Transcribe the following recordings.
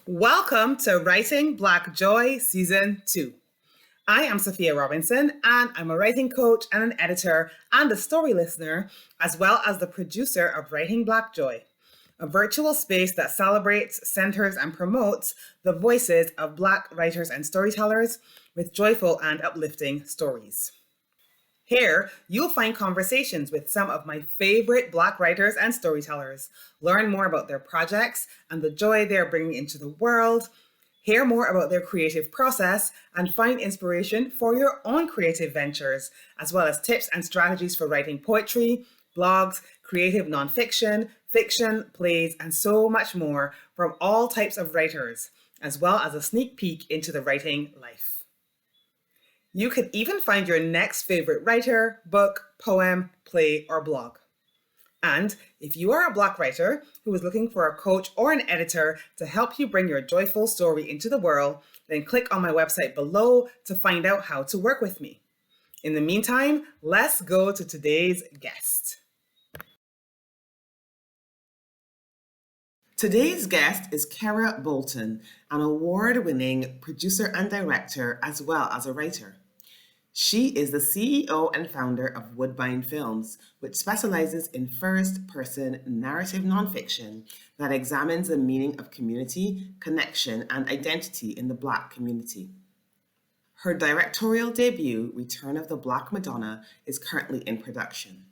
Welcome to Writing Black Joy Season 2. I am Sophia Robinson, and I'm a writing coach and an editor and a story listener, as well as the producer of Writing Black Joy, a virtual space that celebrates, centers, and promotes the voices of Black writers and storytellers with joyful and uplifting stories. Here, you'll find conversations with some of my favorite Black writers and storytellers, learn more about their projects and the joy they're bringing into the world, hear more about their creative process, and find inspiration for your own creative ventures, as well as tips and strategies for writing poetry, blogs, creative nonfiction, fiction, plays, and so much more from all types of writers, as well as a sneak peek into the writing life. You could even find your next favorite writer, book, poem, play, or blog. And if you are a Black writer who is looking for a coach or an editor to help you bring your joyful story into the world, then click on my website below to find out how to work with me. In the meantime, let's go to today's guest. Today's guest is Kerra Bolton, an award-winning producer and director, as well as a writer. She is the CEO and founder of Woodbine Films, which specializes in first-person narrative nonfiction that examines the meaning of community, connection, and identity in the Black community. Her directorial debut, Return of the Black Madonna, is currently in production.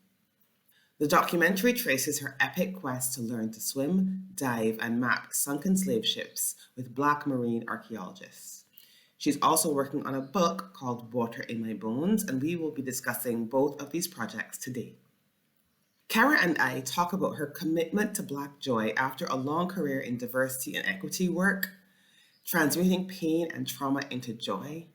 The documentary traces her epic quest to learn to swim, dive, and map sunken slave ships with Black marine archeologists. She's also working on a book called Water in My Bones, and we will be discussing both of these projects today. Kerra and I talk about her commitment to Black joy after a long career in diversity and equity work, transmuting pain and trauma into joy,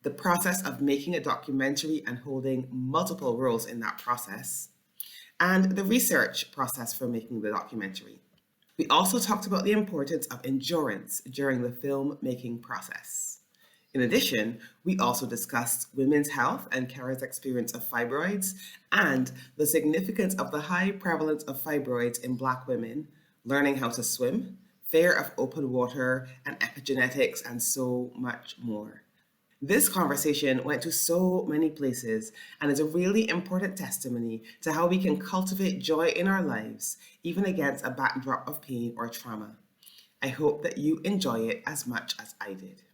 the process of making a documentary and holding multiple roles in that process, and the research process for making the documentary. We also talked about the importance of endurance during the filmmaking process. In addition, we also discussed women's health and Kerra's experience of fibroids and the significance of the high prevalence of fibroids in Black women, learning how to swim, fear of open water, and epigenetics, and so much more. This conversation went to so many places and is a really important testimony to how we can cultivate joy in our lives, even against a backdrop of pain or trauma. I hope that you enjoy it as much as I did.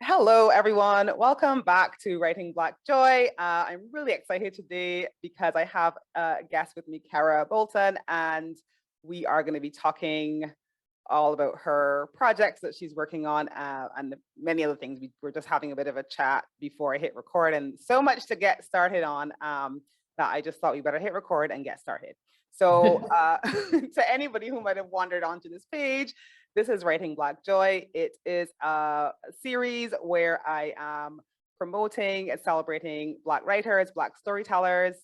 Hello, everyone. Welcome back to Writing Black Joy. I'm really excited today because I have a guest with me, Kerra Bolton, and we are going to be talking all about her projects that she's working on and many other things. We were just having a bit of a chat before I hit record, and so much to get started on that I just thought we better hit record and get started. So to anybody who might have wandered onto this page, this is Writing Black Joy. It is a series where I am promoting and celebrating Black writers, Black storytellers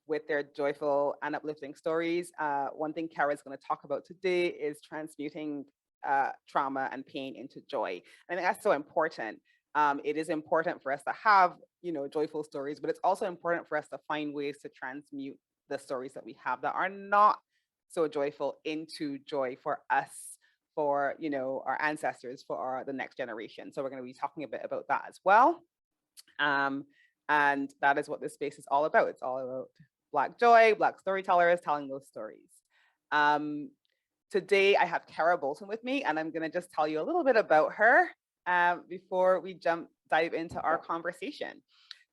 with their joyful and uplifting stories. One thing Kerra is going to talk about today is transmuting trauma and pain into joy. I think that's so important. It is important for us to have, joyful stories, but it's also important for us to find ways to transmute the stories that we have that are not so joyful into joy for us, for our ancestors, for the next generation. So we're going to be talking a bit about that as well. And that is what this space is all about. It's all about Black joy, Black storytellers telling those stories. Today I have Kerra Bolton with me, and I'm going to just tell you a little bit about her before we dive into our conversation.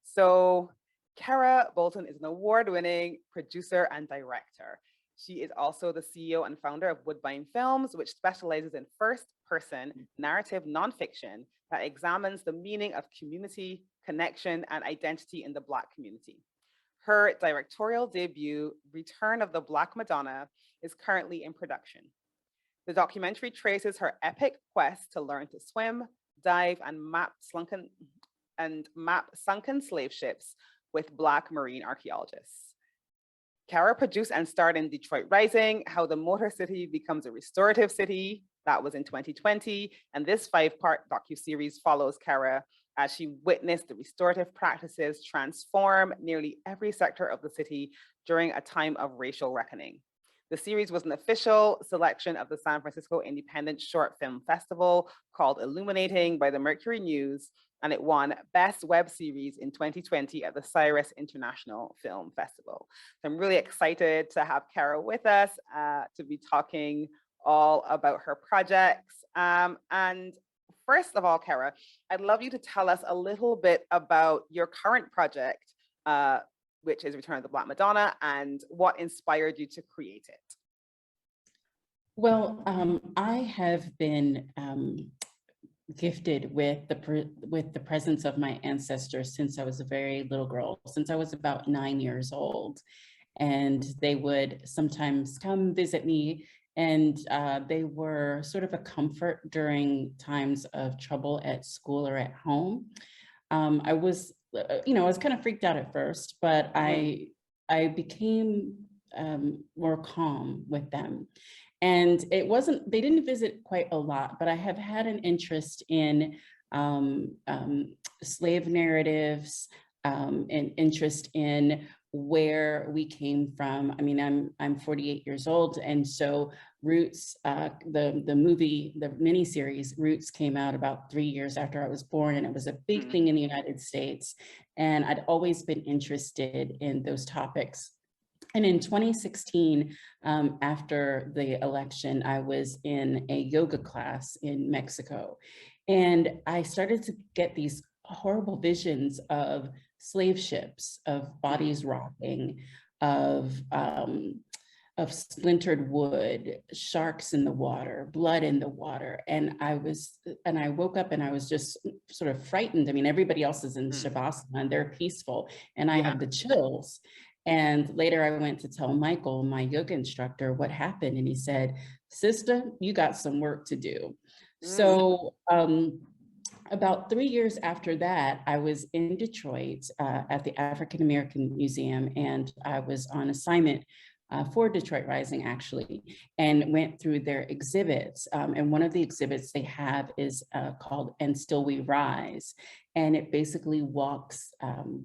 So Kerra Bolton is an award-winning producer and director. She is also the CEO and founder of Woodbine Films, which specializes in first-person narrative nonfiction that examines the meaning of community, connection, and identity in the Black community. Her directorial debut, Return of the Black Madonna, is currently in production. The documentary traces her epic quest to learn to swim, dive, and map sunken slave ships with Black marine archeologists. Kerra produced and starred in Detroit Rising, How the Motor City Becomes a Restorative City. That was in 2020. And this 5-part docuseries follows Kerra as she witnessed the restorative practices transform nearly every sector of the city during a time of racial reckoning. The series was an official selection of the San Francisco Independent Short Film Festival called Illuminating by the Mercury News, and it won Best Web Series in 2020 at the Cyrus International Film Festival. So I'm really excited to have Kerra with us to be talking all about her projects. And first of all, Kerra, I'd love you to tell us a little bit about your current project, which is Return of the Black Madonna, and what inspired you to create it. Well, I have been gifted with the presence of my ancestors since I was a very little girl, since I was about 9 years old. And they would sometimes come visit me, and they were sort of a comfort during times of trouble at school or at home. I was kind of freaked out at first, but I became more calm with them. And they didn't visit quite a lot, but I have had an interest in slave narratives, and interest in where we came from. I mean, I'm 48 years old, and so Roots, the miniseries Roots came out about 3 years after I was born, and it was a big thing in the United States. And I'd always been interested in those topics. And in 2016, after the election, I was in a yoga class in Mexico, and I started to get these horrible visions of slave ships, of bodies rotting, of splintered wood, sharks in the water, blood in the water. And I woke up and I was just sort of frightened. I mean, everybody else is in Shavasana and they're peaceful, and I have the chills. And later I went to tell Michael, my yoga instructor, what happened. And he said, "Sister, you got some work to do." So about 3 years after that, I was in Detroit at the African American Museum, and I was on assignment for Detroit Rising, actually, and went through their exhibits. And one of the exhibits they have is called "And Still We Rise." And it basically walks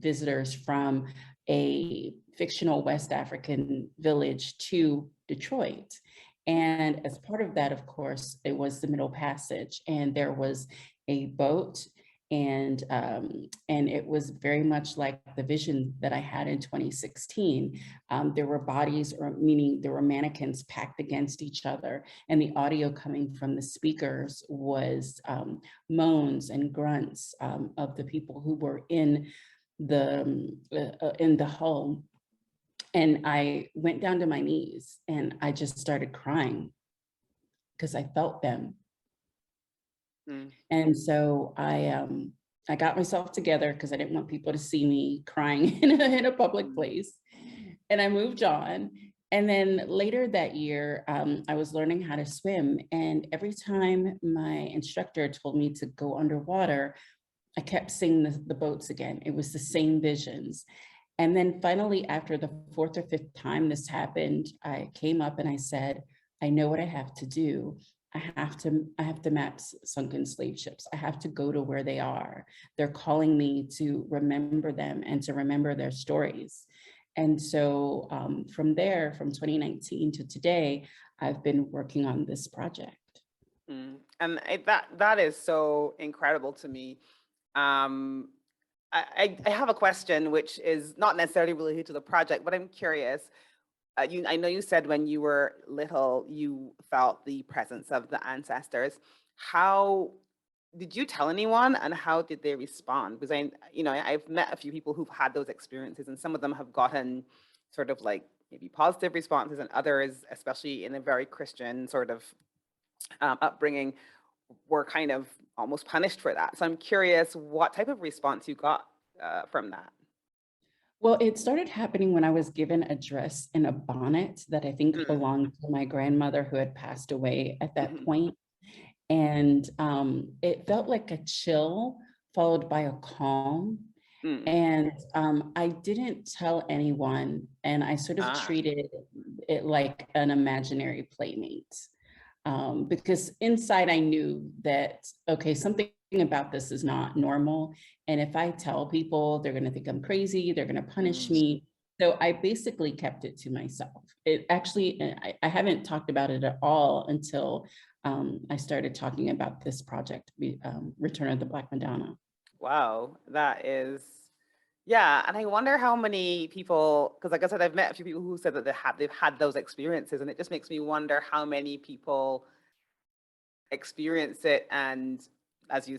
visitors from a fictional West African village to Detroit. And as part of that, of course, it was the Middle Passage, and there was a boat, and it was very much like the vision that I had in 2016. There were bodies, or meaning there were mannequins packed against each other, and the audio coming from the speakers was moans and grunts of the people who were in the hull. And I went down to my knees and I just started crying because I felt them. And so I got myself together because I didn't want people to see me crying in a public place. And I moved on. And then later that year, I was learning how to swim. And every time my instructor told me to go underwater, I kept seeing the boats again. It was the same visions. And then finally, after the fourth or fifth time this happened, I came up and I said, "I know what I have to do. I have to map sunken slave ships. I have to go to where they are. They're calling me to remember them and to remember their stories." And so from there, from 2019 to today, I've been working on this project. And that is so incredible to me. I have a question, which is not necessarily related to the project, but I'm curious. I know you said when you were little, you felt the presence of the ancestors. How did you tell anyone, and how did they respond? Because I've met a few people who've had those experiences, and some of them have gotten sort of like maybe positive responses, and others, especially in a very Christian sort of upbringing, were kind of almost punished for that. So I'm curious what type of response you got from that. Well, it started happening when I was given a dress and a bonnet that I think belonged to my grandmother, who had passed away at that point. And it felt like a chill followed by a calm. And I didn't tell anyone, and I sort of treated it like an imaginary playmate. because inside I knew that, okay, something about this is not normal. And if I tell people, they're going to think I'm crazy, they're going to punish me. So I basically kept it to myself. It actually, I haven't talked about it at all until I started talking about this project, Return of the Black Madonna. Wow, that is, yeah. And I wonder how many people, because like I said, I've met a few people who said that they've had those experiences, and it just makes me wonder how many people experience it, and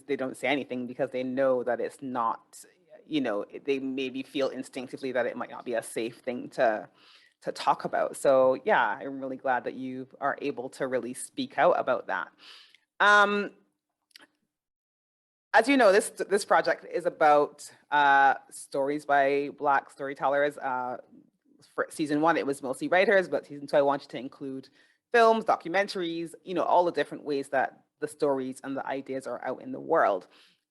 they don't say anything because they know that it's not, they maybe feel instinctively that it might not be a safe thing to talk about. So yeah, I'm really glad that you are able to really speak out about that. As you know, this project is about stories by Black storytellers. For season 1, it was mostly writers, but season 2, I wanted to include films, documentaries, all the different ways that the stories and the ideas are out in the world.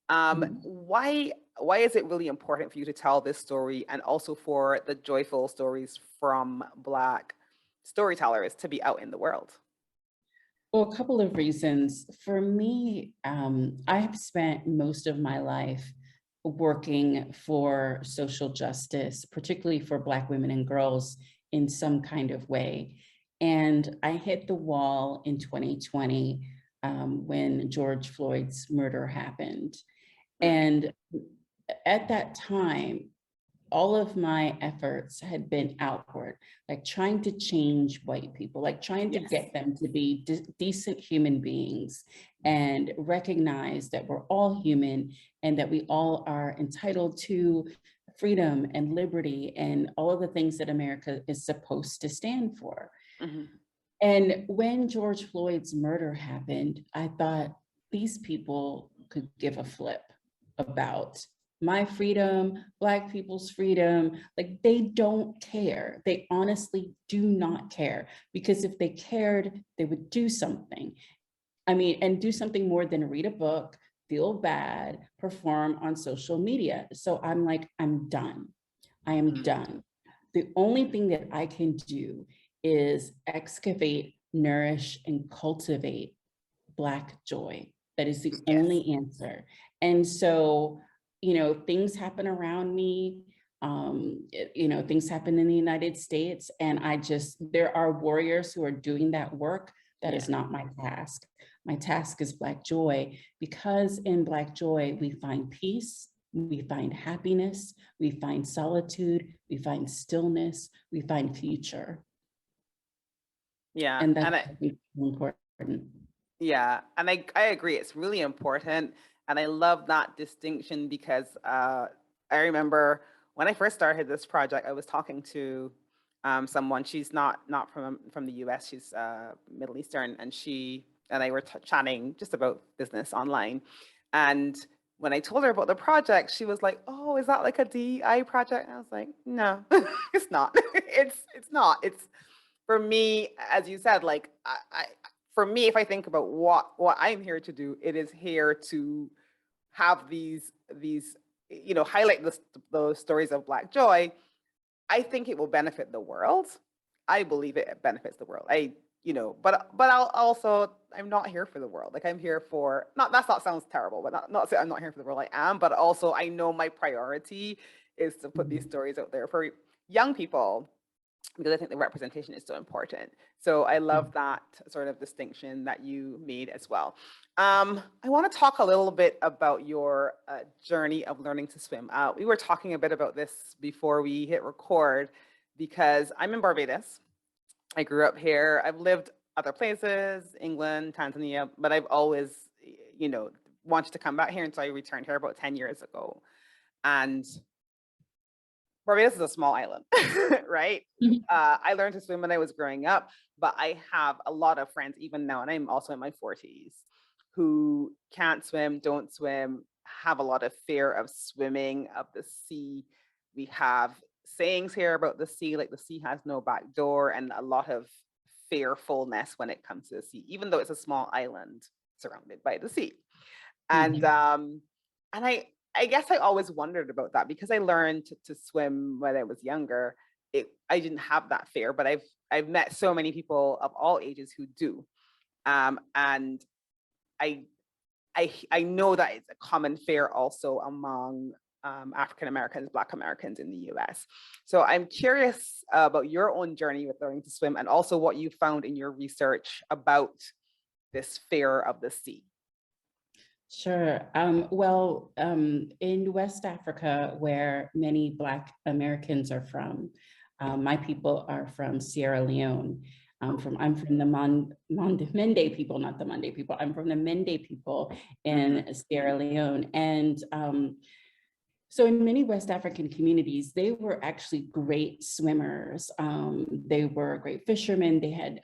Why is it really important for you to tell this story, and also for the joyful stories from Black storytellers to be out in the world? Well, a couple of reasons. For me, I have spent most of my life working for social justice, particularly for Black women and girls in some kind of way. And I hit the wall in 2020 when George Floyd's murder happened. And at that time, all of my efforts had been outward, like trying to change white people, like trying to get them to be decent human beings and recognize that we're all human and that we all are entitled to freedom and liberty and all of the things that America is supposed to stand for. And when George Floyd's murder happened, I thought these people could give a flip about my freedom, Black people's freedom. Like, they don't care. They honestly do not care, because if they cared, they would do something. I mean, and do something more than read a book, feel bad, perform on social media. So I'm like, I'm done. I am done. The only thing that I can do is excavate, nourish, and cultivate Black joy. That is the only answer. And so, things happen around me. Things happen in the United States, and there are warriors who are doing that work. That is not my task. My task is Black joy, because in Black joy, we find peace, we find happiness, we find solitude, we find stillness, we find future. Yeah. And that's important. Yeah, and I agree. It's really important. And I love that distinction, because I remember when I first started this project, I was talking to someone. She's not from the US, she's Middle Eastern, and she and I were chatting just about business online. And when I told her about the project, she was like, "Oh, is that like a DEI project?" And I was like, "No, it's not. It's not. It's, for me, as you said, like for me, if I think about what I'm here to do, it is here to have these highlight those stories of Black joy. I think it will benefit the world. I believe it benefits the world. But I'm not here for the world. Like, I'm here for, not, that sounds terrible, but not say I'm not here for the world. I am, but also I know my priority is to put these stories out there for young people, because I think the representation is so important. So I love that sort of distinction that you made as well. I want to talk a little bit about your journey of learning to swim. We were talking a bit about this before we hit record, because I'm in Barbados. I grew up here. I've lived other places, England, Tanzania, but I've always, wanted to come back here. And so I returned here about 10 years ago. And Barbados is a small island, right? I learned to swim when I was growing up, but I have a lot of friends, even now, and I'm also in my 40s, who can't swim, don't swim, have a lot of fear of swimming, of the sea. We have sayings here about the sea, like the sea has no back door, and a lot of fearfulness when it comes to the sea, even though it's a small island surrounded by the sea. And I guess I always wondered about that, because I learned to swim when I was younger. I didn't have that fear, but I've met so many people of all ages who do. And I know that it's a common fear also among African Americans, Black Americans in the US. So I'm curious about your own journey with learning to swim, and also what you found in your research about this fear of the sea. Sure. Well, in West Africa, where many Black Americans are from, my people are from Sierra Leone. I'm from the Mende people, not the Mande people. I'm from the Mende people in Sierra Leone. And so in many West African communities, they were actually great swimmers. They were great fishermen. They had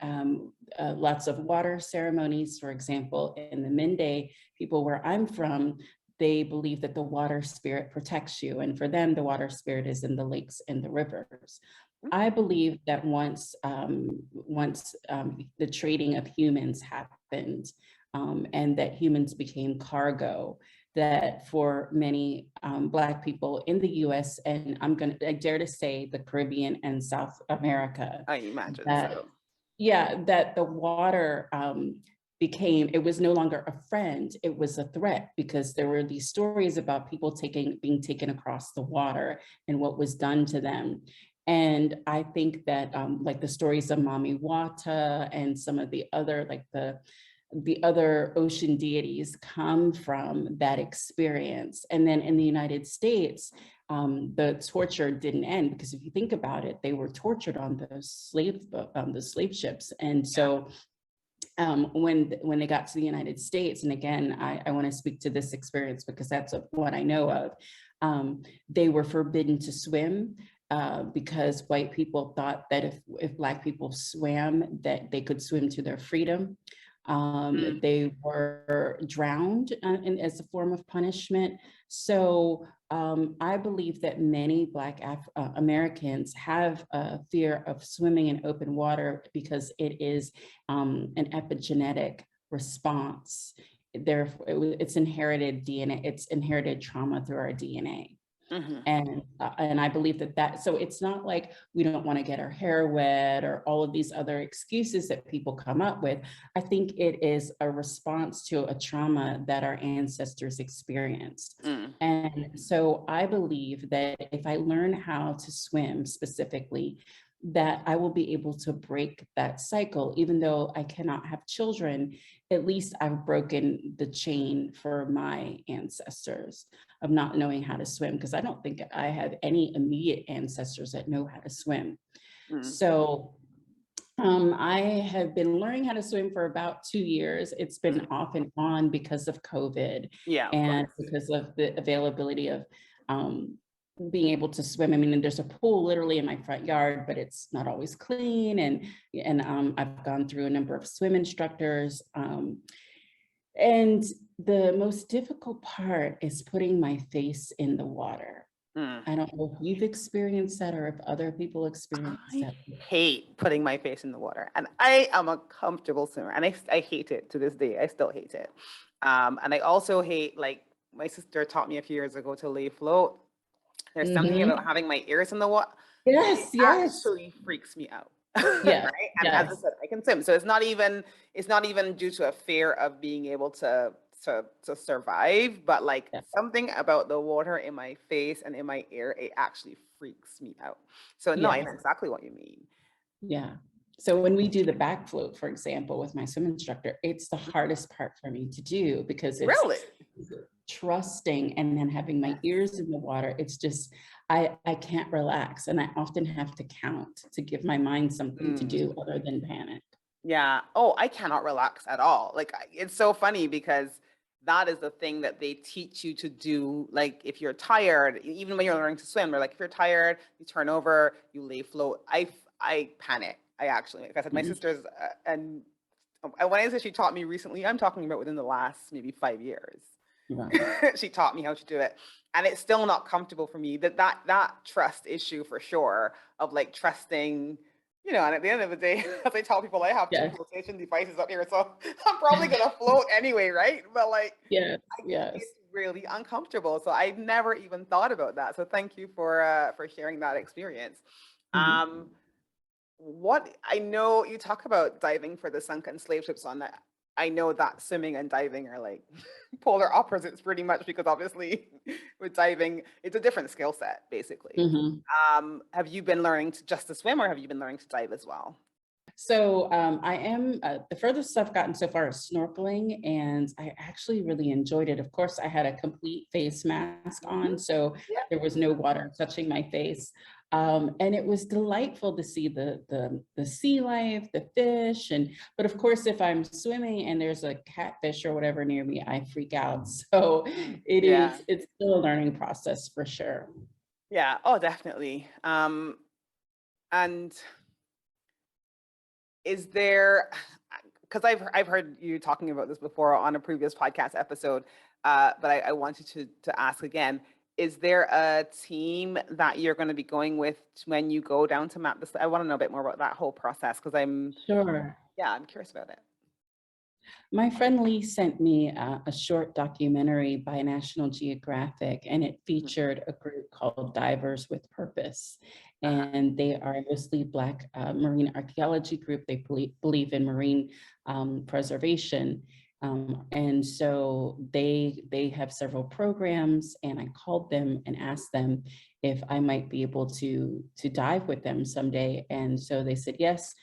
lots of water ceremonies. For example, in the Mende people where I'm from, they believe that the water spirit protects you. And for them, the water spirit is in the lakes and the rivers. I believe that once the trading of humans happened, and that humans became cargo, that for many Black people in the US, and I dare to say the Caribbean and South America, I imagine that, so. Yeah, that the water it was no longer a friend, it was a threat, because there were these stories about people being taken across the water and what was done to them. And I think that like the stories of Mami Wata and some of the other, like the other ocean deities come from that experience. And then in the United States, the torture didn't end, because if you think about it, they were tortured on the slave ships. And so when they got to the United States, and again, I want to speak to this experience because that's what I know of, they were forbidden to swim. Because white people thought that if Black people swam, that they could swim to their freedom. They were drowned as a form of punishment. So I believe that many Black Americans have a fear of swimming in open water because it is an epigenetic response. Therefore, it's inherited DNA, it's inherited trauma through our DNA. And I believe that so it's not like we don't want to get our hair wet or all of these other excuses that people come up with. I think it is a response to a trauma that our ancestors experienced. And so I believe that if I learn how to swim specifically, that I will be able to break that cycle. Even though I cannot have children, at least I've broken the chain for my ancestors of not knowing how to swim, because I don't think I have any immediate ancestors that know how to swim. So I have been learning how to swim for about 2 years. It's been off and on because of COVID, and because of the availability of being able to swim. I mean, there's a pool literally in my front yard, but it's not always clean. And I've gone through a number of swim instructors. And the most difficult part is putting my face in the water. I don't know if you've experienced that or if other people experience that. I hate putting my face in the water, and I am a comfortable swimmer, and I hate it to this day. I still hate it. And I also hate, like my sister taught me a few years ago to lay float. There's something about having my ears in the water. Yes, Actually freaks me out. Yeah, right. And as I said, I can swim. So it's not even due to a fear of being able to survive, but like something about the water in my face and in my ear, it actually freaks me out. So no, I know exactly what you mean. Yeah. So when we do the back float, for example, with my swim instructor, it's the hardest part for me to do because it's trusting and then having my ears in the water. It's just, I can't relax. And I often have to count to give my mind something to do other than panic. Yeah. Oh, I cannot relax at all. Like, it's so funny because that is the thing that they teach you to do. Like, if you're tired, even when you're learning to swim, they're like, if you're tired, you turn over, you lay float. I panic. I actually, like I said, my sister's, and when I say she taught me recently, I'm talking about within the last maybe 5 years. Right. She taught me how to do it. And it's still not comfortable for me. That trust issue for sure, of like trusting, you know, and at the end of the day, as I tell people, I have 2 flotation devices up here, so I'm probably gonna float anyway, right? But like, it's really uncomfortable. So I've never even thought about that. So thank you for sharing that experience. What I know you talk about diving for the sunken slave ships on that. I know that swimming and diving are like polar opposites pretty much, because obviously with diving, it's a different skill set, basically. Mhm. Have you been learning just to swim, or have you been learning to dive as well? So I am the furthest I've gotten so far is snorkeling, and I actually really enjoyed it. Of course, I had a complete face mask on, Mhm. so Yeah. there was no water touching my face, and it was delightful to see the sea life, the fish, and but of course, if I'm swimming and there's a catfish or whatever near me, I freak out. So Yeah. it's still a learning process for sure. Yeah. Oh, definitely. And is there, because I've heard you talking about this before on a previous podcast episode, but I wanted to ask again, is there a team that you're going to be going with when you go down to map this? I want to know a bit more about that whole process, because Sure. I'm curious about it. My friend Lee sent me a short documentary by National Geographic, and it Mhm. featured a group called Divers with Purpose. Uh-huh. And they are a mostly Black marine archaeology group. They believe in marine preservation. And so they have several programs, and I called them and asked them if I might be able to dive with them someday. And so they said yes.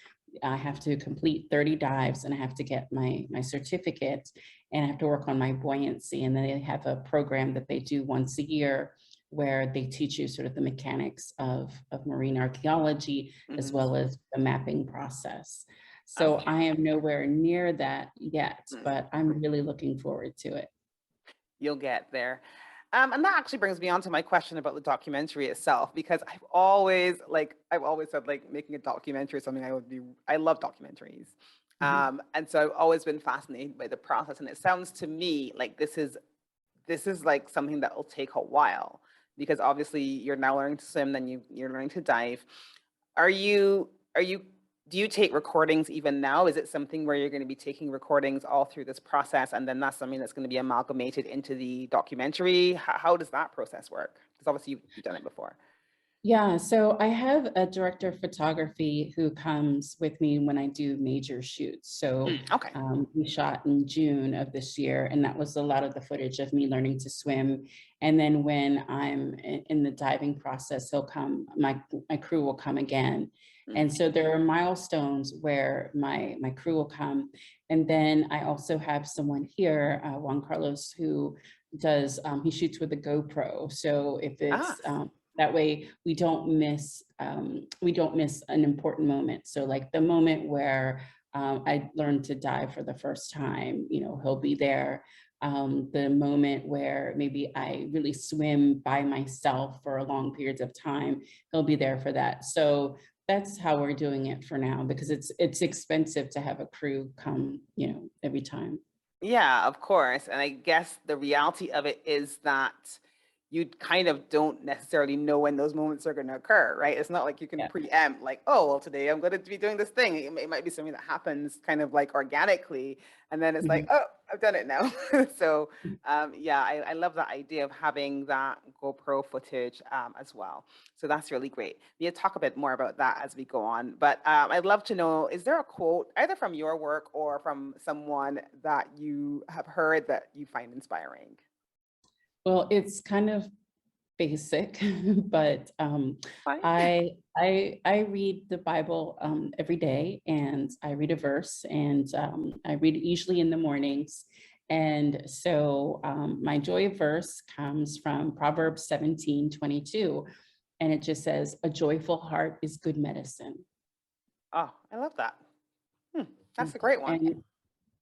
I have to complete 30 dives, and I have to get my certificate, and I have to work on my buoyancy. And then they have a program that they do once a year where they teach you sort of the mechanics of marine archaeology as Mhm. well as the mapping process. So Okay. I am nowhere near that yet, Mm. but I'm really looking forward to it. You'll get there. And that actually brings me on to my question about the documentary itself, because I've always said like making a documentary is something I love documentaries. Mhm. And so I've always been fascinated by the process. And it sounds to me like this is like something that will take a while, because obviously you're now learning to swim, then you're learning to dive. Are you do you take recordings even now? Is it something where you're going to be taking recordings all through this process, and then that's something that's going to be amalgamated into the documentary? How does that process work? Because obviously you've done it before. Yeah, so I have a director of photography who comes with me when I do major shoots. So Okay. we shot in June of this year, and that was a lot of the footage of me learning to swim. And then when I'm in the diving process, he'll come, my crew will come again. Mhm. And so there are milestones where my crew will come. And then I also have someone here, Juan Carlos, who does, he shoots with a GoPro. So if Ah. it's, that way we don't miss an important moment. So like the moment where I learned to dive for the first time, you know, he'll be there. The moment where maybe I really swim by myself for long periods of time, he'll be there for that. So that's how we're doing it for now, because it's expensive to have a crew come, you know, every time. Yeah, of course. And I guess the reality of it is that you kind of don't necessarily know when those moments are going to occur, right? It's not like you can Yeah. preempt, like, oh, well, today I'm going to be doing this thing. It might be something that happens kind of like organically. And then it's like, Mhm. oh, I've done it now. So, yeah, I love that idea of having that GoPro footage as well. So that's really great. We'll talk a bit more about that as we go on. But I'd love to know, is there a quote either from your work or from someone that you have heard that you find inspiring? Well, it's kind of basic, but Fine. I read the Bible every day, and I read a verse, and I read it usually in the mornings. And so my joy verse comes from Proverbs 17:22, and it just says, "A joyful heart is good medicine." Oh, I love that. Hmm, Mm. that's a great one. And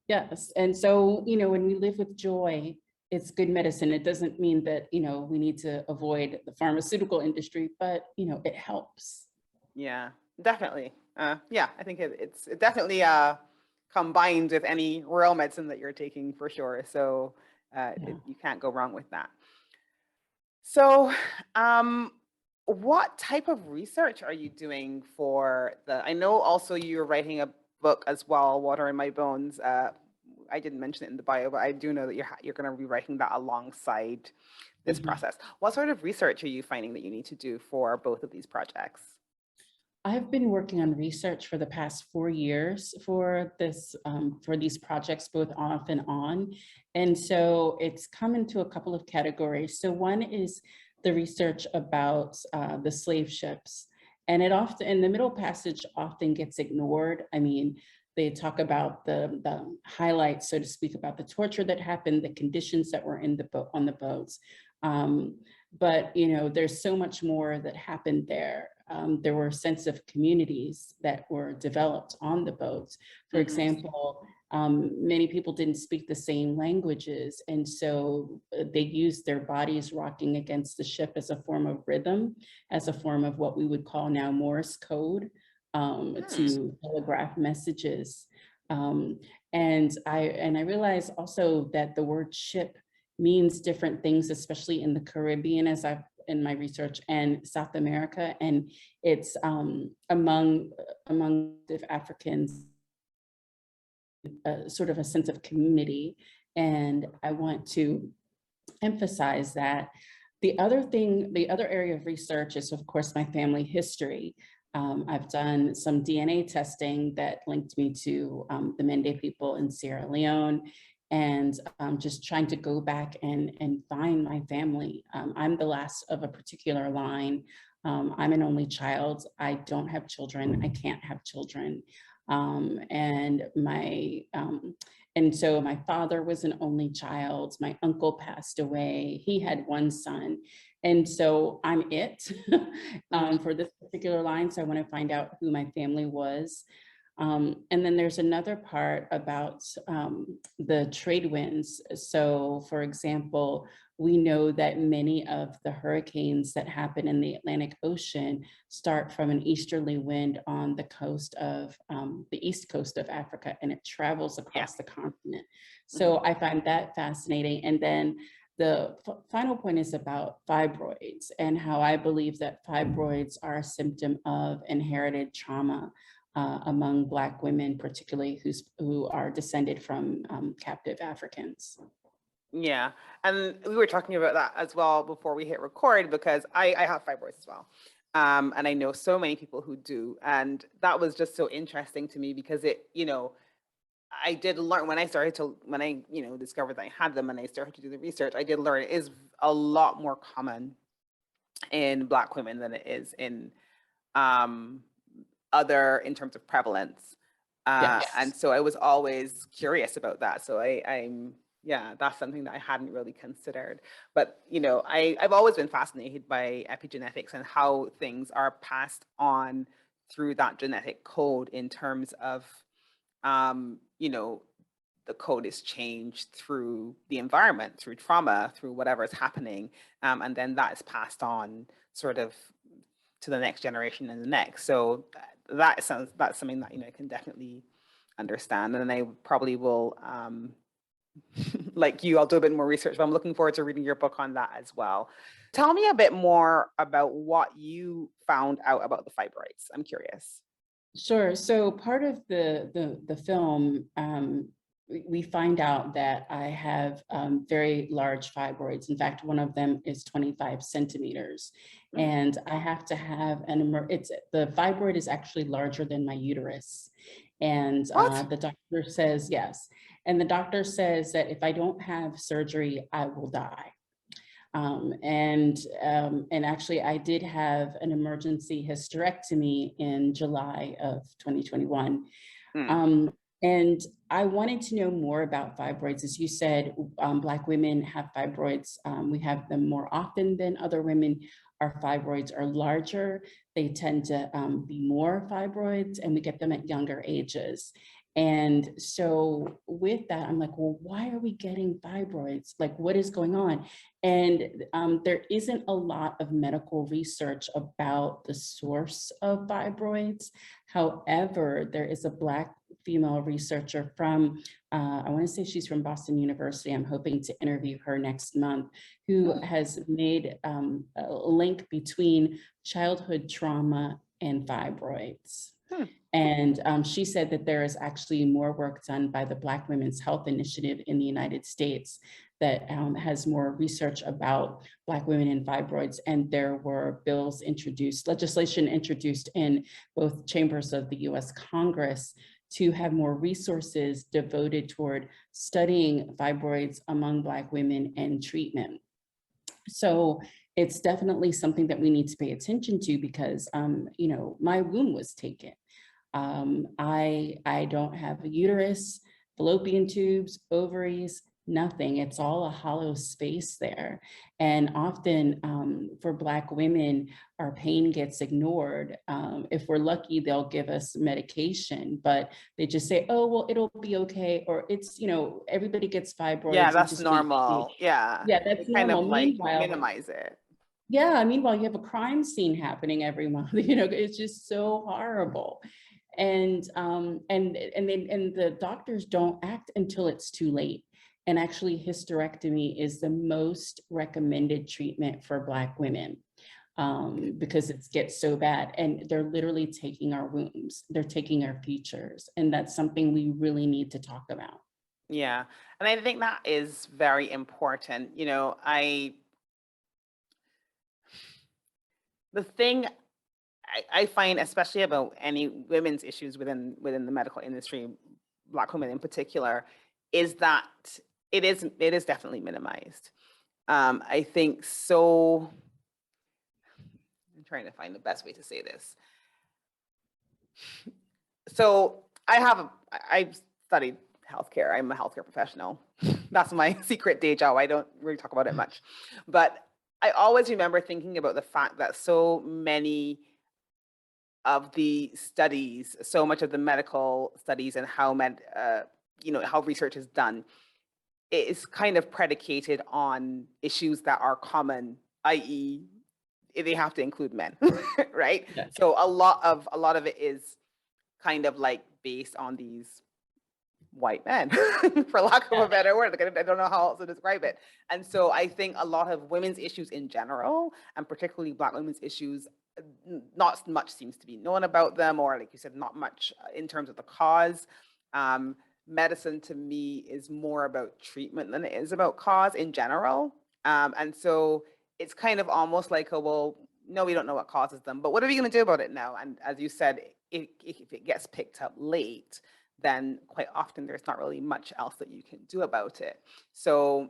yes, and so, you know, when we live with joy, it's good medicine. It doesn't mean that, you know, we need to avoid the pharmaceutical industry, but, you know, it helps. Yeah, definitely. Yeah, I think it definitely combines with any real medicine that you're taking for sure. So Yeah. you can't go wrong with that. So, um, what type of research are you doing for the? I know also you're writing a book as well, Water in My Bones. I didn't mention it in the bio, but I do know that you're going to be writing that alongside this Mhm. process. What sort of research are you finding that you need to do for both of these projects? I've been working on research for the past 4 years for this, for these projects, both off and on. And so it's come into a couple of categories. So one is the research about the slave ships. And it often, in the Middle Passage, often gets ignored. I mean, they talk about the highlights, so to speak, about the torture that happened, the conditions that were in the boat, on the boats. But you know, there's so much more that happened there. There were a sense of communities that were developed on the boats. For example, many people didn't speak the same languages, and so they used their bodies rocking against the ship as a form of rhythm, as a form of what we would call now Morse code, to telegraph messages. And I realized also that the word ship means different things, especially in the Caribbean, as I've in my research, and South America, and it's among the Africans, sort of a sense of community. And I want to emphasize that. The other area of research is, of course, my family history. I've done some DNA testing that linked me to the Mende people in Sierra Leone, and just trying to go back and find my family. I'm the last of a particular line. I'm an only child. I don't have children. I can't have children. And so my father was an only child. My uncle passed away. He had one son. And so I'm it for this particular line. So I want to find out who my family was. And then there's another part about the trade winds. So for example, we know that many of the hurricanes that happen in the Atlantic Ocean start from an easterly wind on the coast of the east coast of Africa, and it travels across the continent. So I find that fascinating. And then the final point is about fibroids, and how I believe that fibroids are a symptom of inherited trauma among Black women, particularly who are descended from captive Africans. Yeah, and we were talking about that as well before we hit record, because I have fibroids as well. And I know so many people who do. And that was just so interesting to me because it, you know, I did learn when I discovered that I had them and I started to do the research, I did learn it is a lot more common in Black women than it is in other, in terms of prevalence. And so I was always curious about that. So yeah, that's something that I hadn't really considered. But, you know, I've always been fascinated by epigenetics and how things are passed on through that genetic code in terms of, you know, the code is changed through the environment, through trauma, through whatever is happening. And then that is passed on sort of to the next generation and the next. So that's something that, you know, I can definitely understand. And I probably will, like you, I'll do a bit more research, but I'm looking forward to reading your book on that as well. Tell me a bit more about what you found out about the fibroids. I'm curious. Sure. So part of the film, we find out that I have very large fibroids. In fact, one of them is 25 centimeters. And I have to have the fibroid is actually larger than my uterus. And the doctor says, yes. And the doctor says that if I don't have surgery, I will die. And actually, I did have an emergency hysterectomy in July of 2021. And I wanted to know more about fibroids. As you said, Black women have fibroids. We have them more often than other women. Our fibroids are larger. They tend to be more fibroids, and we get them at younger ages. And so with that, I'm like, well, why are we getting fibroids? Like, what is going on? And there isn't a lot of medical research about the source of fibroids. However, there is a Black female researcher from, I want to say she's from Boston University. I'm hoping to interview her next month, who has made a link between childhood trauma and fibroids. And she said that there is actually more work done by the Black Women's Health Initiative in the United States that has more research about Black women and fibroids. And there were bills introduced, legislation introduced in both chambers of the US Congress to have more resources devoted toward studying fibroids among Black women and treatment. So it's definitely something that we need to pay attention to because, you know, my womb was taken. I don't have a uterus, fallopian tubes, ovaries, nothing. It's all a hollow space there. And often for Black women, our pain gets ignored. If we're lucky, they'll give us medication, but they just say, oh, well, it'll be okay. Or it's, you know, everybody gets fibroids. Yeah, that's normal. Yeah. Yeah, that's Kind normal. of like Meanwhile, minimize it. yeah, meanwhile, you have a crime scene happening every month. You know, it's just so horrible. And the doctors don't act until it's too late. And actually, hysterectomy is the most recommended treatment for Black women because it gets so bad. And they're literally taking our wombs, they're taking our futures. And that's something we really need to talk about. Yeah. And I think that is very important. You know, the thing I find, especially about any women's issues within the medical industry, Black women in particular, is that it is definitely minimized. I think so. I'm trying to find the best way to say this. So I've studied healthcare. I'm a healthcare professional. That's my secret day job. I don't really talk about it much, but I always remember thinking about the fact that so many of the studies, so much of the medical studies and how how research is done, it is kind of predicated on issues that are common, i.e., they have to include men, right? Yeah. So a lot of it is kind of like based on these white men, for lack of a better word. Like, I don't know how else to describe it. And so I think a lot of women's issues in general, and particularly Black women's issues, not much seems to be known about them, or like you said, not much in terms of the cause. Medicine to me is more about treatment than it is about cause in general. And so it's kind of almost like, oh, well, no, we don't know what causes them, but what are we going to do about it now? And as you said, if it gets picked up late, then quite often there's not really much else that you can do about it. So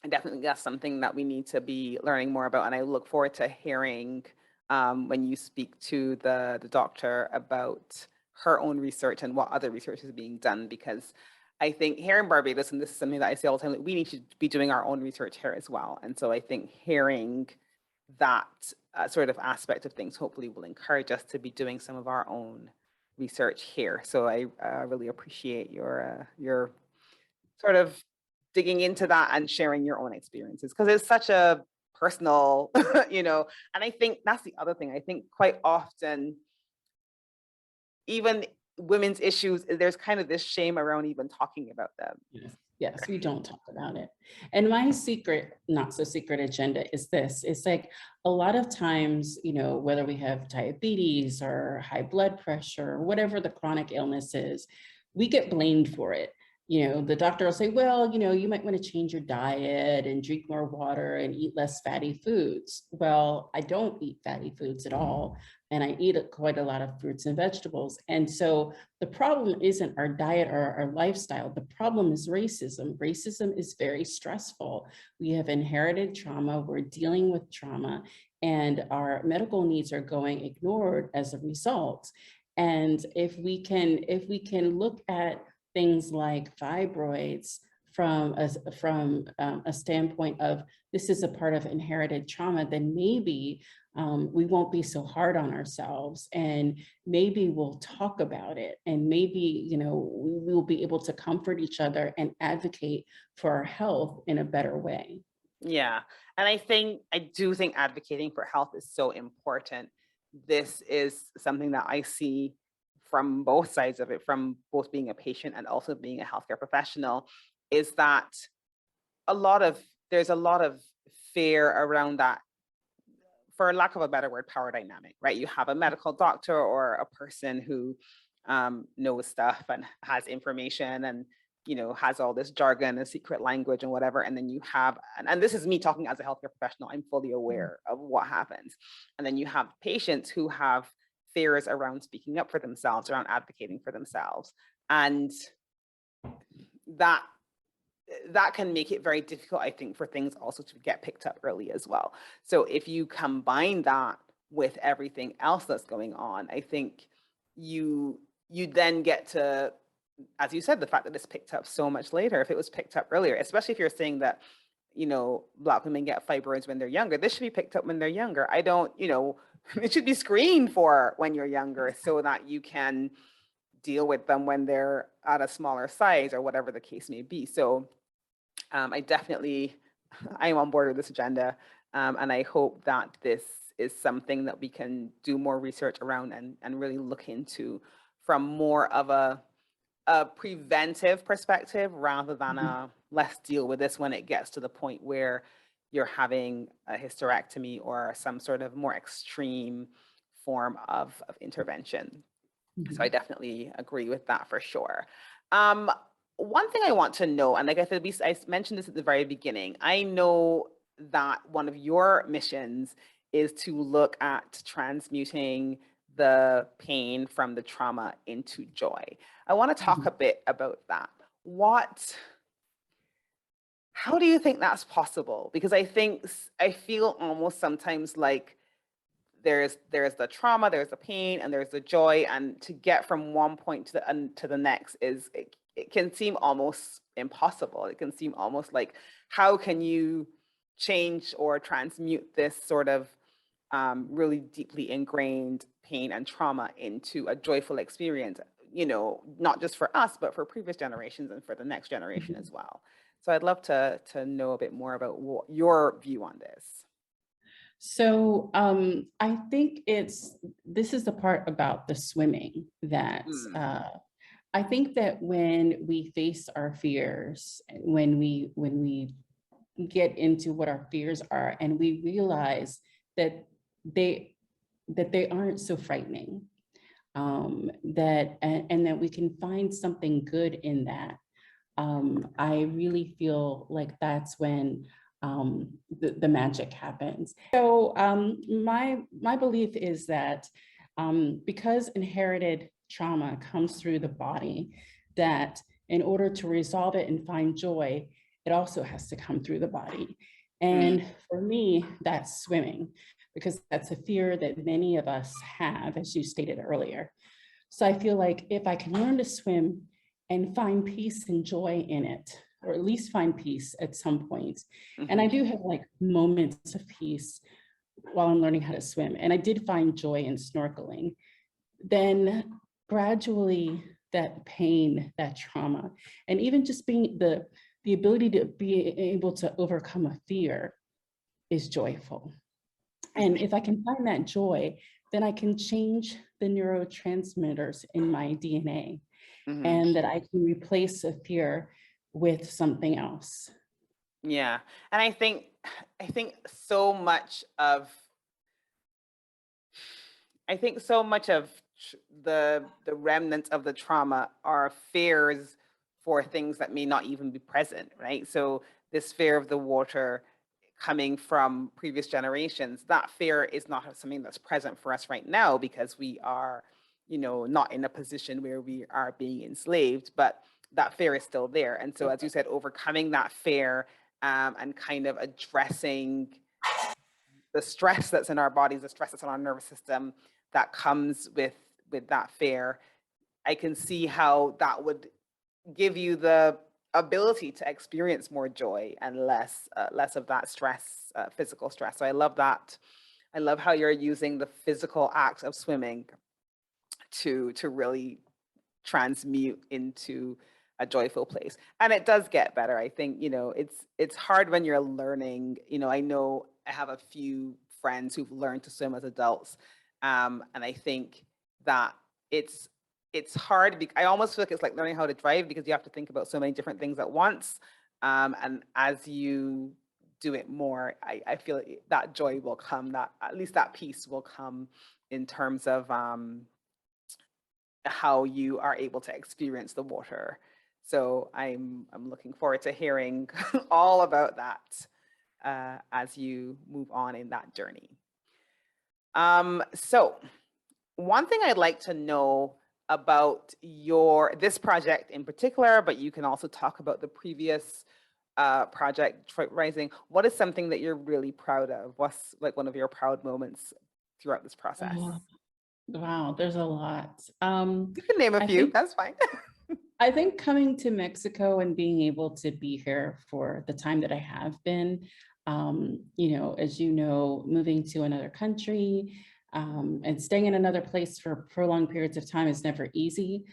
I definitely that's something that we need to be learning more about. And I look forward to hearing when you speak to the doctor about her own research and what other research is being done, because I think here in Barbados, and this is something that I say all the time, that we need to be doing our own research here as well. And so I think hearing that sort of aspect of things hopefully will encourage us to be doing some of our own research here. So I really appreciate your sort of digging into that and sharing your own experiences, because it's such a personal, and I think that's the other thing. I think quite often, even women's issues, there's kind of this shame around even talking about them. Yes, we don't talk about it. And my secret, not so secret agenda is this. It's like a lot of times, whether we have diabetes or high blood pressure, or whatever the chronic illness is, we get blamed for it. The doctor will say, well, you might want to change your diet and drink more water and eat less fatty foods. Well, I don't eat fatty foods at all. And I eat quite a lot of fruits and vegetables. And so the problem isn't our diet or our lifestyle. The problem is racism. Racism is very stressful. We have inherited trauma. We're dealing with trauma, and our medical needs are going ignored as a result. And if we can look at things like fibroids from a standpoint of this is a part of inherited trauma, then maybe we won't be so hard on ourselves, and maybe we'll talk about it, and maybe we'll be able to comfort each other and advocate for our health in a better way. Yeah, and I do think advocating for health is so important. This is something that I see from both sides of it, from both being a patient and also being a healthcare professional, is that there's a lot of fear around that for lack of a better word, power dynamic, right? You have a medical doctor or a person who knows stuff and has information and, you know, has all this jargon and secret language and whatever. And then you have, and this is me talking as a healthcare professional, I'm fully aware of what happens. And then you have patients who have fears around speaking up for themselves, around advocating for themselves. And that can make it very difficult, I think, for things also to get picked up early as well. So if you combine that with everything else that's going on, I think you then get to, as you said, the fact that it's picked up so much later. If it was picked up earlier, especially if you're saying that, you know, Black women get fibroids when they're younger, this should be picked up when they're younger. I don't, you know, it should be screened for when you're younger so that you can deal with them when they're at a smaller size or whatever the case may be. So I am on board with this agenda, and I hope that this is something that we can do more research around and really look into from more of a preventive perspective rather than a let's deal with this when it gets to the point where you're having a hysterectomy or some sort of more extreme form of intervention. So I definitely agree with that for sure. One thing I want to know, and like I said, I mentioned this at the very beginning, I know that one of your missions is to look at transmuting the pain from the trauma into joy. I want to talk a bit about that. How do you think that's possible? Because I feel almost sometimes like there's the trauma, there's the pain, and there's the joy, and to get from one point to the next it can seem almost impossible. It can seem almost like, how can you change or transmute this sort of really deeply ingrained pain and trauma into a joyful experience, you know, not just for us, but for previous generations and for the next generation as well. So I'd love to know a bit more about what your view on this. So I think this is the part about the swimming that I think that when we face our fears, when we get into what our fears are and we realize that they aren't so frightening, that we can find something good in that. I really feel like that's when the magic happens. So my belief is that because inherited trauma comes through the body, that in order to resolve it and find joy, it also has to come through the body. And for me, that's swimming, because that's a fear that many of us have, as you stated earlier. So I feel like if I can learn to swim and find peace and joy in it, or at least find peace at some point. And I do have like moments of peace while I'm learning how to swim. And I did find joy in snorkeling. Then gradually that pain, that trauma, and even just being the ability to be able to overcome a fear is joyful. And if I can find that joy, then I can change the neurotransmitters in my DNA, and that I can replace a fear with something else. Yeah. And I think so much of the remnants of the trauma are fears for things that may not even be present, right? So this fear of the water coming from previous generations, that fear is not something that's present for us right now because we are, you know, not in a position where we are being enslaved, but that fear is still there. And so, as you said, overcoming that fear and kind of addressing the stress that's in our bodies, the stress that's in our nervous system that comes with that fear, I can see how that would give you the ability to experience more joy and less of that stress, physical stress. So I love that. I love how you're using the physical act of swimming to really transmute into a joyful place. And it does get better. I think, you know, it's hard when you're learning. You know I have a few friends who've learned to swim as adults. And I think that it's hard. I almost feel like it's like learning how to drive, because you have to think about so many different things at once. And as you do it more, I feel that joy will come, that at least that peace will come in terms of how you are able to experience the water. So I'm looking forward to hearing all about that as you move on in that journey. So one thing I'd like to know about this project in particular, but you can also talk about the previous project, Detroit Rising. What is something that you're really proud of? What's like one of your proud moments throughout this process? Wow, there's a lot. You can name a few, that's fine. I think coming to Mexico and being able to be here for the time that I have been, you know, as you know, moving to another country, and staying in another place for prolonged periods of time is never easy,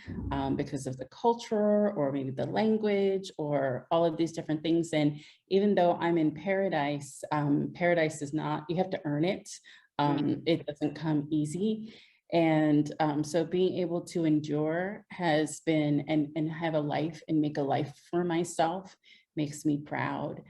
because of the culture or maybe the language or all of these different things. And even though I'm in paradise, paradise is not, you have to earn it. It doesn't come easy. And so being able to endure has been, and have a life and make a life for myself makes me proud.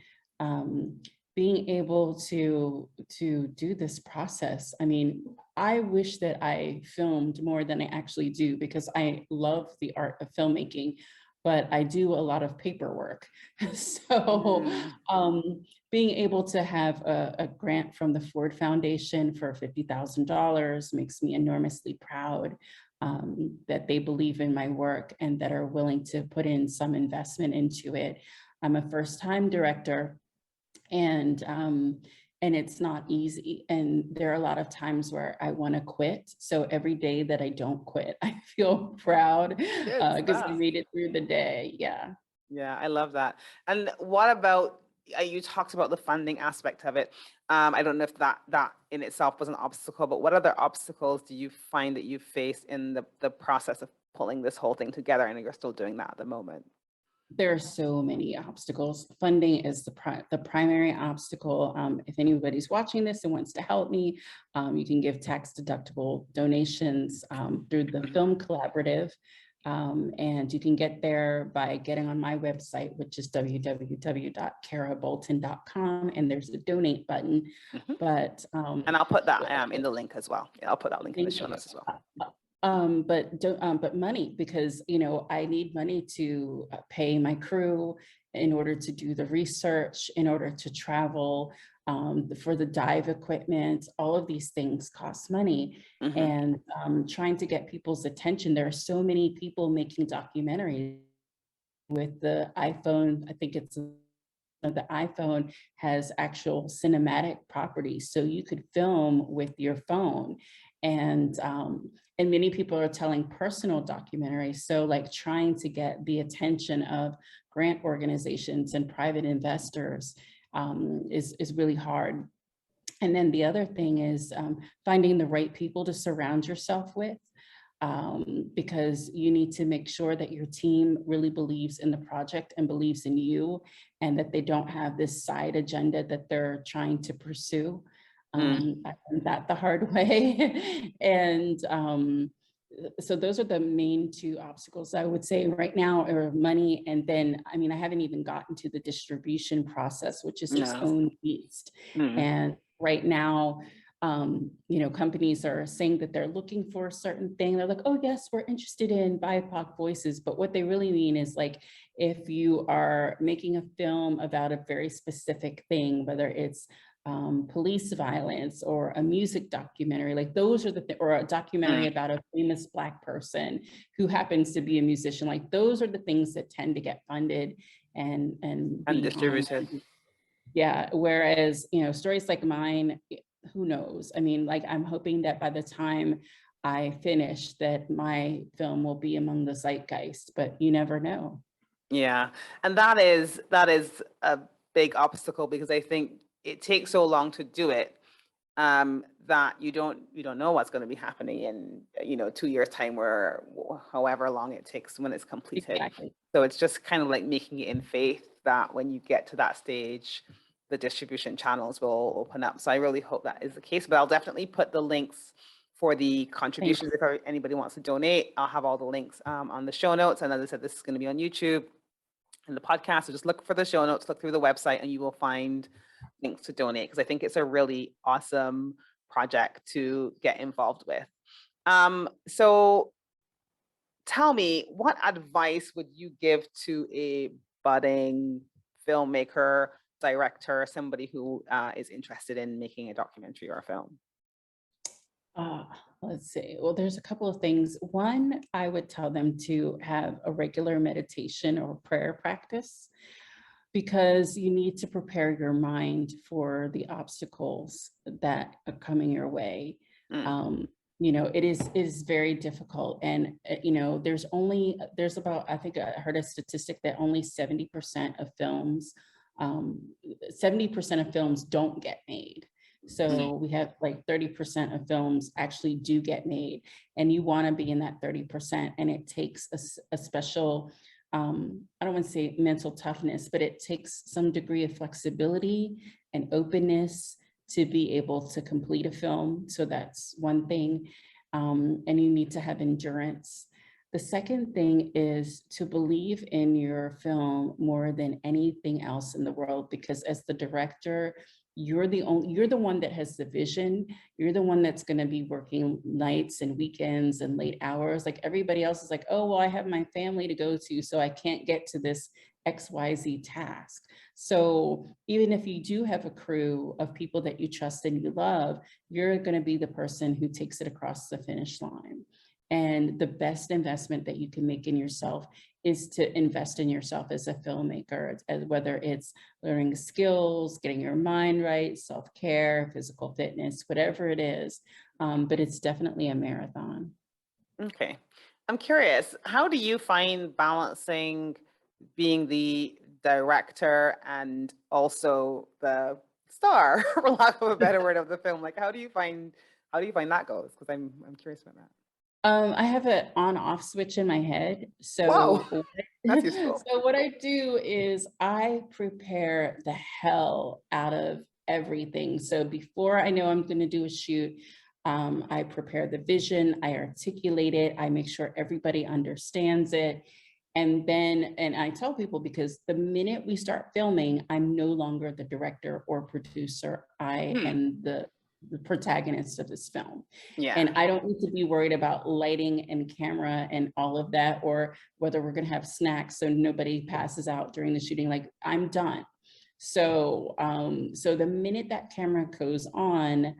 Being able to do this process. I mean, I wish that I filmed more than I actually do, because I love the art of filmmaking, but I do a lot of paperwork. So being able to have a grant from the Ford Foundation for $50,000 makes me enormously proud, that they believe in my work and that are willing to put in some investment into it. I'm a first-time director, and it's not easy. And there are a lot of times where I want to quit. So every day that I don't quit, I feel proud, because I made it through the day. Yeah. Yeah, I love that. And what about, you talked about the funding aspect of it. I don't know if that in itself was an obstacle, but what other obstacles do you find that you've faced in the process of pulling this whole thing together? I know you're still doing that at the moment. There are so many obstacles. Funding is the primary obstacle. If anybody's watching this and wants to help me, you can give tax-deductible donations through the Film Collaborative. And you can get there by getting on my website, which is www.kerrabolton.com, and there's a donate button. But and I'll put that in the link as well. Yeah, I'll put that link in the show notes as well. But money, because, you know, I need money to pay my crew in order to do the research, in order to travel, for the dive equipment. All of these things cost money. And trying to get people's attention. There are so many people making documentaries with the iPhone. I think it's the iPhone has actual cinematic properties, so you could film with your phone. And many people are telling personal documentaries. So like trying to get the attention of grant organizations and private investors is really hard. And then the other thing is finding the right people to surround yourself with, because you need to make sure that your team really believes in the project and believes in you, and that they don't have this side agenda that they're trying to pursue. I learned that the hard way. And so those are the main two obstacles I would say right now, are money. And then, I mean, I haven't even gotten to the distribution process, which is its own beast. And right now, you know, companies are saying that they're looking for a certain thing. They're like, oh yes, we're interested in BIPOC voices. But what they really mean is like, if you are making a film about a very specific thing, whether it's police violence or a music documentary, like those are or a documentary about a famous Black person who happens to be a musician, like those are the things that tend to get funded and distributed. Yeah, whereas, you know, stories like mine, who knows? I mean, like, I'm hoping that by the time I finish that my film will be among the zeitgeist, but you never know. Yeah, and that is a big obstacle, because I think it takes so long to do it that you don't know what's going to be happening in 2 years time, or however long it takes when it's completed. Exactly. So it's just kind of like making it in faith that when you get to that stage, the distribution channels will open up. So I really hope that is the case, but I'll definitely put the links for the contributions if anybody wants to donate. I'll have all the links on the show notes. And as I said, this is going to be on YouTube and the podcast. So just look for the show notes, look through the website, and you will find links to donate, because I think it's a really awesome project to get involved with. So tell me, what advice would you give to a budding filmmaker, director, somebody who is interested in making a documentary or a film? Uh, let's see. Well, there's a couple of things. One, I would tell them to have a regular meditation or prayer practice, because you need to prepare your mind for the obstacles that are coming your way. Mm. It is very difficult. And, there's about, I think I heard a statistic that only 70% of films, 70% of films don't get made. So we have like 30% of films actually do get made, and you want to be in that 30%. And it takes a special, I don't want to say mental toughness, but it takes some degree of flexibility and openness to be able to complete a film. So that's one thing. And you need to have endurance. The second thing is to believe in your film more than anything else in the world, because as the director, you're the one that has the vision. You're the one that's going to be working nights and weekends and late hours. Like everybody else is like, oh, well, I have my family to go to, so I can't get to this XYZ task. So even if you do have a crew of people that you trust and you love, you're going to be the person who takes it across the finish line. And the best investment that you can make in yourself is to invest in yourself as a filmmaker, as whether it's learning skills, getting your mind right, self-care, physical fitness, whatever it is. But it's definitely a marathon. Okay. I'm curious, how do you find balancing being the director and also the star, for lack of a better word, of the film? Like, how do you find that goes? Because I'm curious about that. I have an on-off switch in my head. Whoa, So, that's useful. so what I do is I prepare the hell out of everything. So before I know I'm going to do a shoot, I prepare the vision, I articulate it, I make sure everybody understands it. And I tell people, because the minute we start filming, I'm no longer the director or producer. I am the protagonist of this film. Yeah. And I don't need to be worried about lighting and camera and all of that, or whether we're going to have snacks so nobody passes out during the shooting. Like, I'm done. So, so the minute that camera goes on,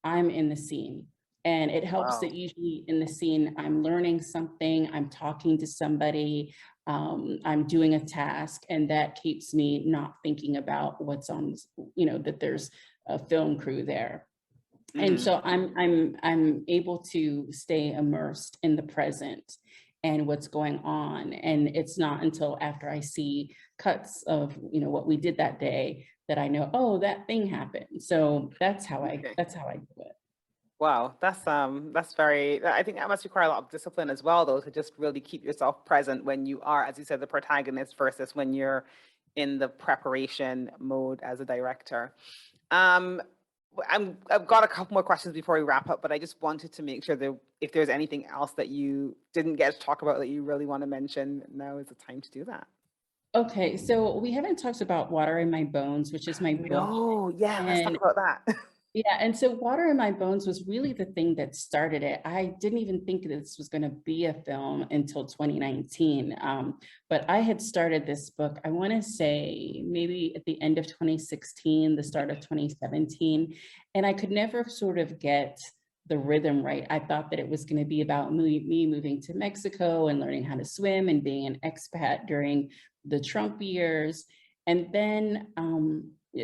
I'm in the scene. And it helps that usually in the scene, I'm learning something, I'm talking to somebody, I'm doing a task, and that keeps me not thinking about what's on, that there's a film crew there. And so I'm able to stay immersed in the present and what's going on. And it's not until after I see cuts of, what we did that day that I know, oh, that thing happened. So that's how I do it. Wow, that's very, I think that must require a lot of discipline as well, though, to just really keep yourself present when you are, as you said, the protagonist versus when you're in the preparation mode as a director. I've got a couple more questions before we wrap up, but I just wanted to make sure that if there's anything else that you didn't get to talk about that you really want to mention, now is the time to do that. Okay, so we haven't talked about Water in My Bones, which is my book. Oh, yeah, let's talk about that. Yeah, and so Water in My Bones was really the thing that started it. I didn't even think this was going to be a film until 2019. But I had started this book, I want to say maybe at the end of 2016, the start of 2017, and I could never sort of get the rhythm right. I thought that it was going to be about me moving to Mexico and learning how to swim and being an expat during the Trump years. And then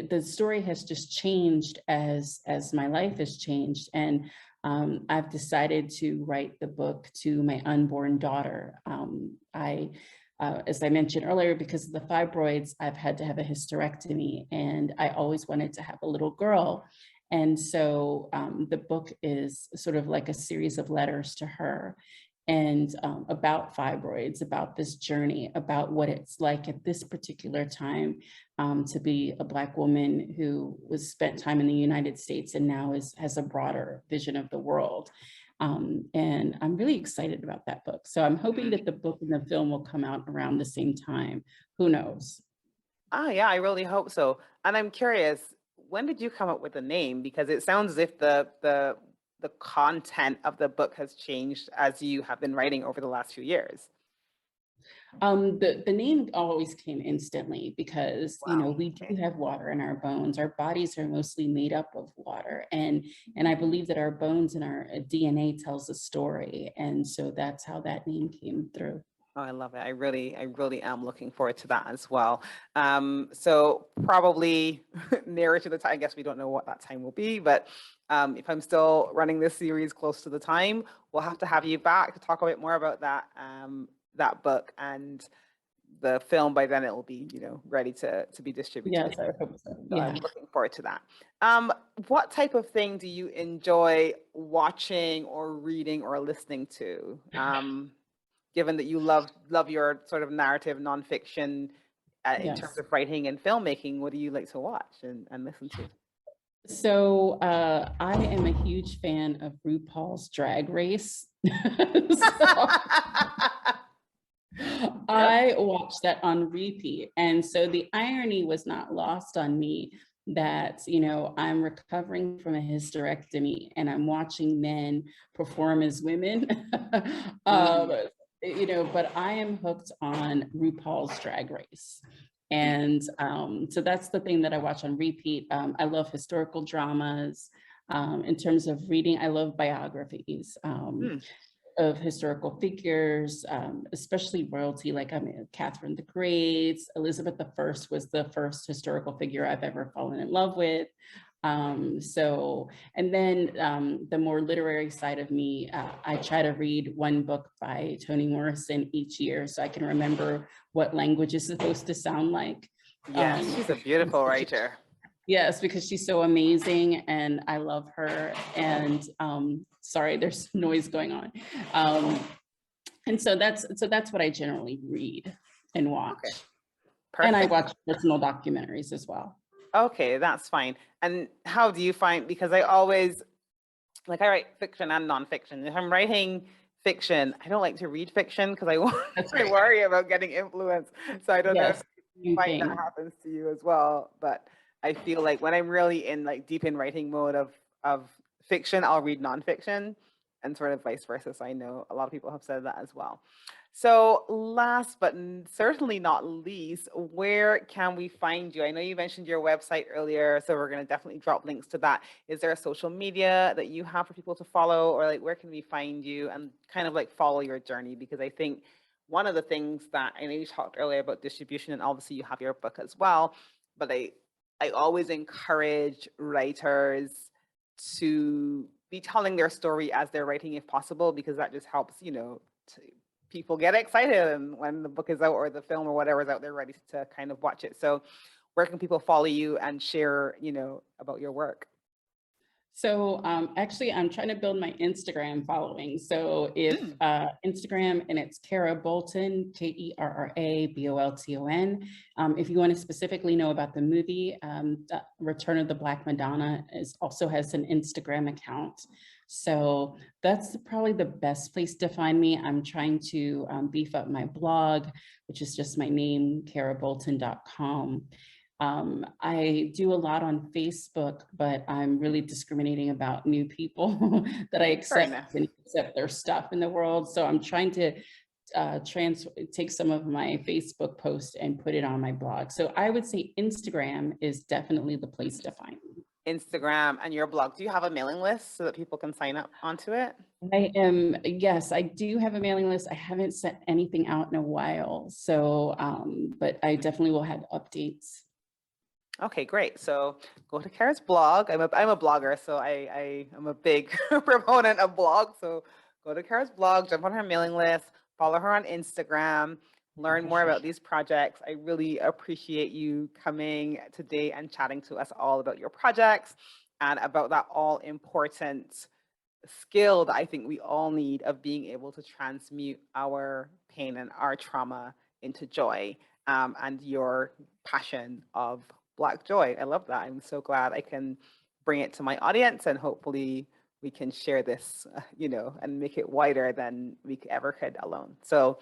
the story has just changed as my life has changed. And I've decided to write the book to my unborn daughter. As I mentioned earlier, because of the fibroids, I've had to have a hysterectomy, and I always wanted to have a little girl. And so the book is sort of like a series of letters to her, and about fibroids, about this journey, about what it's like at this particular time to be a Black woman who was spent time in the United States and now has a broader vision of the world. And I'm really excited about that book. So I'm hoping that the book and the film will come out around the same time. Who knows? Yeah, I really hope so. And I'm curious, when did you come up with the name? Because it sounds as if the content of the book has changed as you have been writing over the last few years. The name always came instantly because, you know, Wow. we do have water in our bones. Our bodies are mostly made up of water. And I believe that our bones and our DNA tells a story. And so that's how that name came through. Oh, I love it. I really am looking forward to that as well. So probably nearer to the time, I guess we don't know what that time will be, but if I'm still running this series close to the time, we'll have to have you back to talk a bit more about that, that book, and the film. By then it will be, you know, ready to be distributed. Yes, I hope so. So Yeah. I'm looking forward to that. What type of thing do you enjoy watching or reading or listening to? Given that you love your sort of narrative nonfiction in terms Yes. of writing and filmmaking, what do you like to watch and listen to? So I am a huge fan of RuPaul's Drag Race. So I watched that on repeat. And so the irony was not lost on me that, you know, I'm recovering from a hysterectomy and I'm watching men perform as women. You know, but I am hooked on RuPaul's Drag Race. And so that's the thing that I watch on repeat. I love historical dramas. In terms of reading, I love biographies of historical figures, especially royalty, like Catherine the Great. Elizabeth I was the first historical figure I've ever fallen in love with. And then the more literary side of me, I try to read one book by Toni Morrison each year so I can remember what language is supposed to sound like. Yes, she's a beautiful writer. Yes, because she's so amazing and I love her. And sorry, there's noise going on. And so that's what I generally read and watch. Okay. And I watch personal documentaries as well. Okay, that's fine. And how do you find, because I always, like, I write fiction and nonfiction. If I'm writing fiction, I don't like to read fiction because I worry about getting influenced. So I don't know if you find that happens to you as well. But I feel like when I'm really in like deep in writing mode of fiction, I'll read nonfiction, and sort of vice versa. So I know a lot of people have said that as well. So last but certainly not least, where can we find you? I know you mentioned your website earlier, so we're going to definitely drop links to that. Is there a social media that you have for people to follow, or like where can we find you and kind of like follow your journey? Because I think one of the things that I know you talked earlier about distribution, and obviously you have your book as well, but I always encourage writers to be telling their story as they're writing if possible, because that just helps, you know, people get excited and when the book is out or the film or whatever is out, they're ready to kind of watch it. So where can people follow you and share, you know, about your work? So actually, I'm trying to build my Instagram following. So if Instagram, and it's Kerra Bolton, KerraBolton. If you want to specifically know about the movie, Return of the Black Madonna also has an Instagram account. So that's probably the best place to find me. I'm trying to beef up my blog, which is just my name, kerrabolton.com. I do a lot on Facebook, but I'm really discriminating about new people that I accept and accept their stuff in the world. So I'm trying to take some of my Facebook posts and put it on my blog. So I would say Instagram is definitely the place to find me. Instagram and your blog. Do you have a mailing list so that people can sign up onto it? Yes, I do have a mailing list. I haven't sent anything out in a while. So, but I definitely will have updates. Okay, great. So go to Kerra's blog. I'm a blogger, so I am a big proponent of blogs. So go to Kerra's blog, jump on her mailing list, follow her on Instagram, learn more about these projects. I really appreciate you coming today and chatting to us all about your projects and about that all important skill that I think we all need of being able to transmute our pain and our trauma into joy, and your passion of Black joy. I love that. I'm so glad I can bring it to my audience, and hopefully we can share this, you know, and make it wider than we ever could alone. So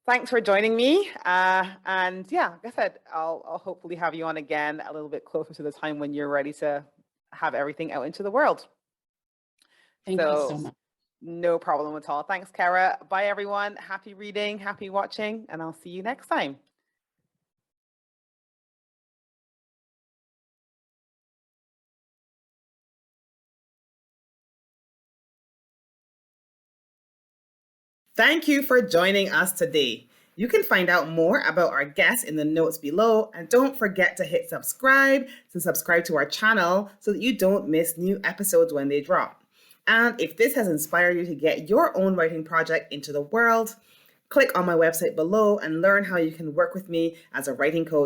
Thanks for joining me. And yeah, like I said, I'll hopefully have you on again a little bit closer to the time when you're ready to have everything out into the world. Thank you so much. No problem at all. Thanks, Kerra. Bye, everyone. Happy reading, happy watching, and I'll see you next time. Thank you for joining us today. You can find out more about our guests in the notes below, and don't forget to hit subscribe to our channel so that you don't miss new episodes when they drop. And if this has inspired you to get your own writing project into the world, click on my website below and learn how you can work with me as a writing coach